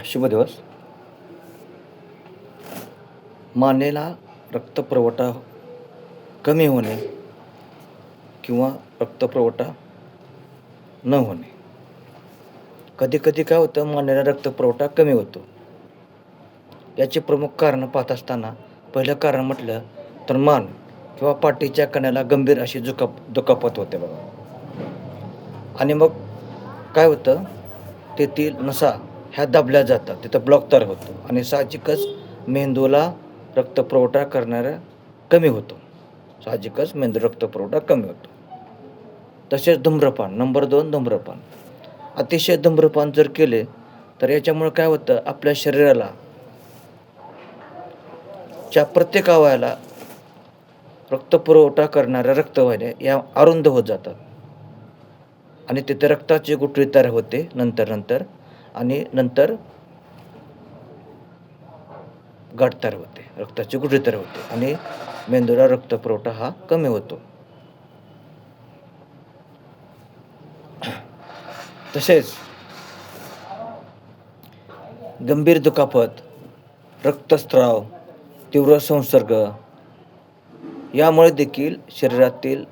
शुभ दिवस. मानेला रक्तपुरवठा कमी होणे किंवा रक्तपुरवठा न होणे. कधी कधी काय होतं, मानेला रक्तपुरवठा कमी होतो. याचे प्रमुख कारण पाहत असताना पहिलं कारण म्हटलं तर मान किंवा पाठीच्या कण्याला गंभीर अशी दुखापत होते बघा. आणि मग काय होतं, तेथील नसा ह्या दाबल्या जातात, तिथं ब्लॉक तयार होतो आणि साहजिकच मेंदूला रक्तपुरवठा करणारा कमी होतो. साहजिकच मेंदू रक्तपुरवठा कमी होतो. तसेच धूम्रपान, नंबर 2 धूम्रपान. अतिशय धूम्रपान जर केले तर याच्यामुळे काय होतं, आपल्या शरीराला च्या प्रत्येक अवयवाला रक्तपुरवठा करणाऱ्या रक्तवाहिन्या या अरुंद होत जातात आणि तिथे रक्ताची गुठळी तयार होते नंतर आणि नंतर गाठ तयार होते, रक्ताची गुठळी तयार होते आणि मेंदूला रक्तपुरवठा हा कमी होतो. तसेच गंभीर दुखापत, रक्तस्राव, तीव्र संसर्ग यामुळे देखील शरीरातील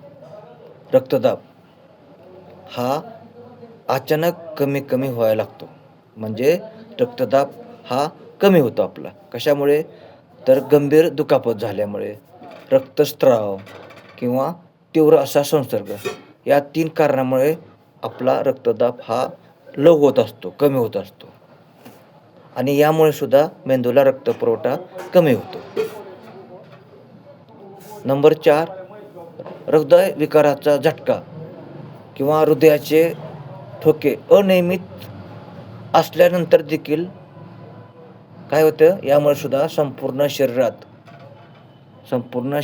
रक्तदाब हा अचानक कमी व्हायला लागतो. म्हणजे रक्तदाब हा कमी होतो आपला. कशामुळे? तर गंभीर दुखापत झाल्यामुळे, रक्तस्राव किंवा तीव्र असा संसर्ग या 3 कारणामुळे आपला रक्तदाब हा लो होत असतो, कमी होत असतो आणि यामुळे सुद्धा मेंदूला रक्तपुरवठा कमी होतो. नंबर 4 हृदय विकाराचा झटका किंवा हृदयाचे ठोके अनियमित असल्यानंतर देखील काय होतं, यामुळे सुद्धा संपूर्ण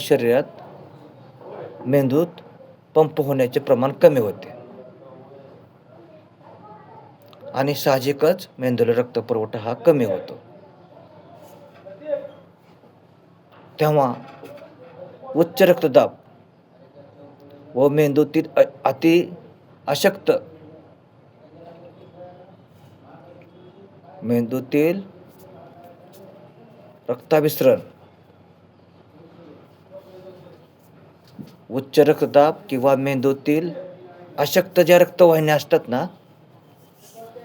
शरीरात मेंदूत पंप होण्याचे प्रमाण कमी होते आणि साहजिकच मेंदूला रक्तपुरवठा हा कमी होतो. तेव्हा उच्च रक्तदाब व मेंदूतील मेंदूतील रक्ताभिसरण, उच्च रक्तदाब किंवा मेंदूतील अशक्त ज्या रक्तवाहिन्या असतात ना,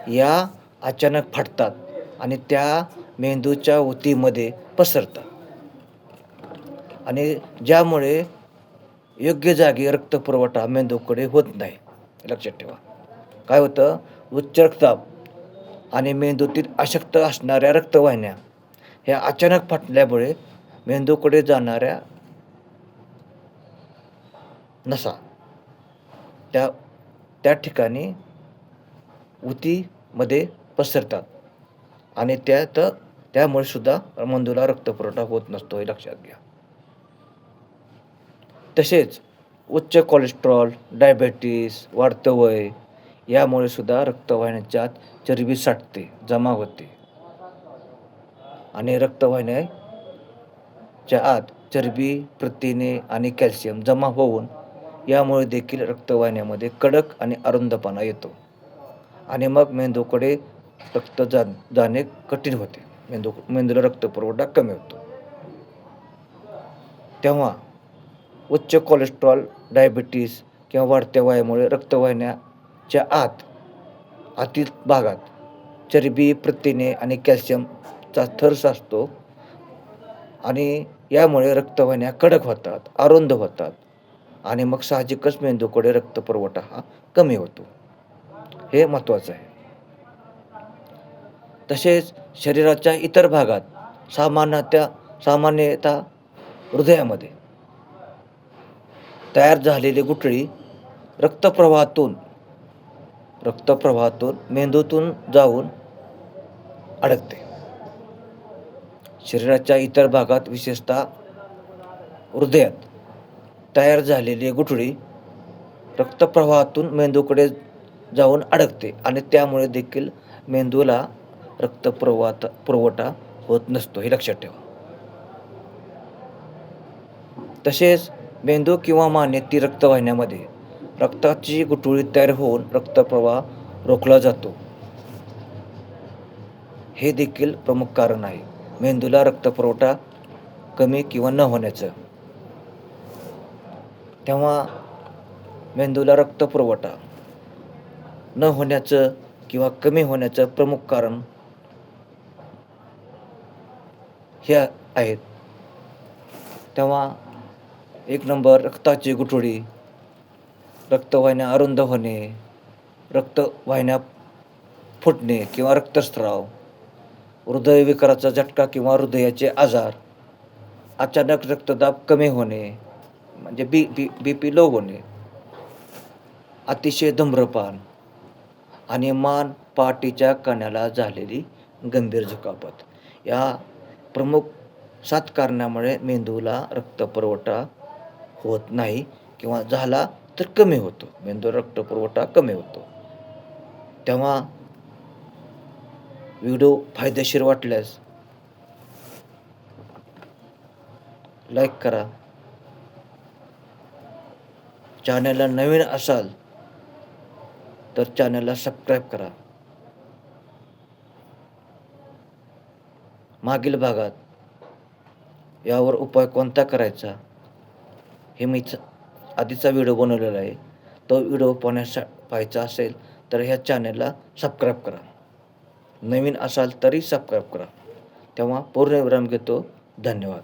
या अचानक फाटतात आणि त्या मेंदूच्या उतीमध्ये पसरतात आणि ज्यामुळे योग्य जागी रक्तपुरवठा मेंदूकडे होत नाही. लक्षात ठेवा. काय होतं, उच्च रक्तदाब आणि मेंदूतील अशक्त असणाऱ्या रक्तवाहिन्या ह्या अचानक फाटल्यामुळे मेंदूकडे जाणाऱ्या नसा त्या ठिकाणी उतीमध्ये पसरतात आणि त्यामुळे सुद्धा मेंदूला रक्तपुरवठा होत नसतो, हे लक्षात घ्या. तसेच उच्च कोलेस्ट्रॉल, डायबेटीस, वाढतं वय यामुळे सुद्धा रक्तवाहिन्यांच्या चरबी साठते, जमा होते आणि रक्तवाहिन्याच्या आत चरबी, प्रथिने आणि कॅल्शियम जमा होऊन यामुळे देखील रक्तवाहिन्यामध्ये कडक आणि अरुंदपणा येतो आणि मग मेंदूकडे रक्त जाणे कठीण होते. मेंदूला रक्तपुरवठा कमी होतो. तेव्हा उच्च कोलेस्ट्रॉल, डायबिटीस किंवा वाढत्या वयामुळे रक्तवाहिन्याच्या आतील भागात चरबी, प्रथिने आणि कॅल्शियमचा थर साचतो आणि यामुळे रक्तवाहिन्या कडक होतात, अरुंद होतात आणि मग साहजिकच मेंदूकडे रक्तपुरवठा हा कमी होतो. हे महत्त्वाचं आहे. तसेच शरीराच्या इतर भागात सामान्यतः हृदयामध्ये तयार झालेली गुठळी रक्तप्रवाहातून मेंदूतून जाऊन अडकते. शरीराच्या इतर भागात, विशेषतः हृदयात तयार झालेली गुठळी रक्तप्रवाहातून मेंदूकडे जाऊन अडकते आणि त्यामुळे देखील मेंदूला रक्तपुरवठा होत नसतो, हे लक्षात ठेवा. तसेच मेंदू किंवा मानेतील रक्तवाहिन्यामध्ये रक्ताची गुठळी तयार होऊन रक्तप्रवाह रोखला जातो हे देखील प्रमुख कारण आहे मेंदूला रक्तपुरवठा कमी किंवा न होण्याचं. तेव्हा मेंदूला रक्तपुरवठा न होण्याचं किंवा कमी होण्याचं प्रमुख कारण हे आहेत. तेव्हा 1 नंबर रक्ताची गुठळी, रक्तवाहिन्या अरुंद होणे, रक्तवाहिन्या फुटणे किंवा रक्तस्राव, हृदयविकाराचा झटका किंवा हृदयाचे आजार, अचानक रक्तदाब कमी होणे म्हणजे BP लो होणे, अतिशय धूम्रपान आणि मान पाठीच्या कण्याला झालेली गंभीर दुखापत. या प्रमुख 7 कारणामुळे मेंदूला रक्तपुरवठा होत नाही किंवा झाला तर कमी होतो. मेंदूला रक्तपुरवठा कमी होतो. तेव्हा व्हिडिओ फायदेशीर वाटल्यास लाईक करा. चॅनलला नवीन असाल तर चॅनलला सबस्क्राईब करा. मागील भागात यावर उपाय कोणता करायचा हे मी आधीचा व्हिडिओ बनवलेला आहे. तो व्हिडिओ पाहायचा असेल तर ह्या चॅनलला सबस्क्राईब करा. नवीन असाल तरी सबस्क्राईब करा. तेव्हा पूर्णविराम घेतो. धन्यवाद.